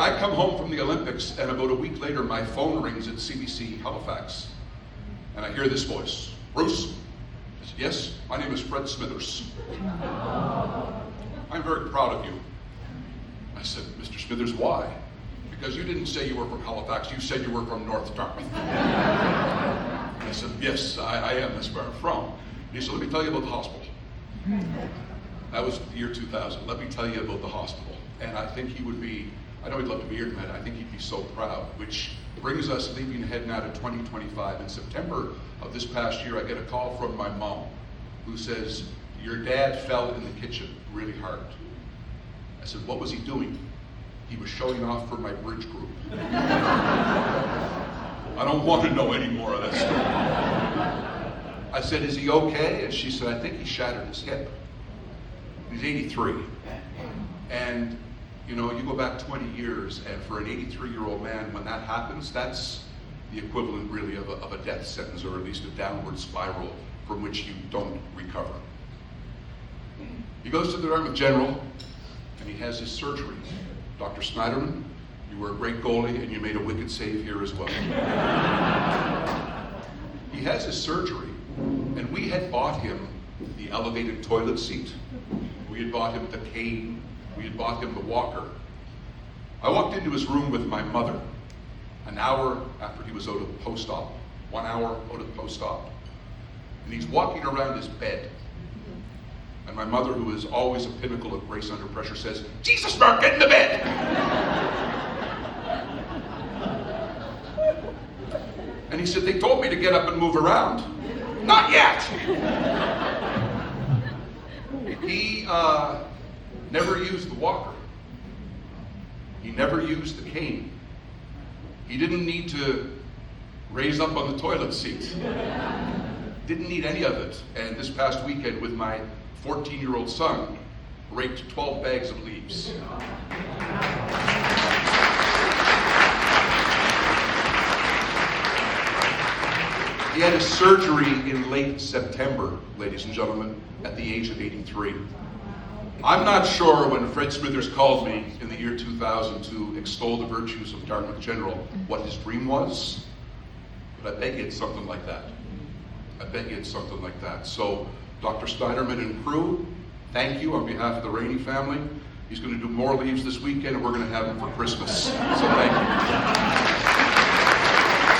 I come home from the Olympics, and about a week later, my phone rings at CBC Halifax, and I hear this voice, Bruce. I said, yes, my name is Fred Smithers. I'm very proud of you. I said, Mr. Smithers, why? Because you didn't say you were from Halifax, you said you were from North Dartmouth. I said, yes, I am, that's where I'm from. And he said, let me tell you about the hospital. That was the year 2000. Let me tell you about the hospital. And I think he would be, I know he'd love to be here tonight, I think he'd be so proud, which brings us leaping ahead now to 2025. In September of this past year, I get a call from my mom who says, your dad fell in the kitchen really hard. I said, what was he doing? He was showing off for my bridge group. I don't want to know any more of that story. I said, is he okay? And she said, I think he shattered his hip. He's 83. And you know, you go back 20 years, and for an 83-year-old man, when that happens, that's the equivalent really of a death sentence, or at least a downward spiral from which you don't recover. He goes to the Dartmouth General, and he has his surgery. Dr. Snyderman, you were a great goalie, and you made a wicked save here as well. He has his surgery, and we had bought him the elevated toilet seat. We had bought him the cane. We had bought him the walker. I walked into his room with my mother an hour after he was out of the post-op, 1 hour out of the post-op. And he's walking around his bed. And my mother, who is always a pinnacle of grace under pressure, says, Jesus, Mark, get in the bed! And he said, they told me to get up and move around. Not yet! He never used the walker. He never used the cane. He didn't need to raise up on the toilet seat. Didn't need any of it. And this past weekend with my 14-year-old son, raked 12 bags of leaves. He had his surgery in late September, ladies and gentlemen, at the age of 83. I'm not sure when Fred Smithers called me in the year 2000 to extol the virtues of Dartmouth General what his dream was, but I bet you it's something like that. I bet you it's something like that. So, Dr. Snyderman and crew, thank you on behalf of the Rainnie family. He's going to do more leaves this weekend, and we're going to have him for Christmas. So thank you.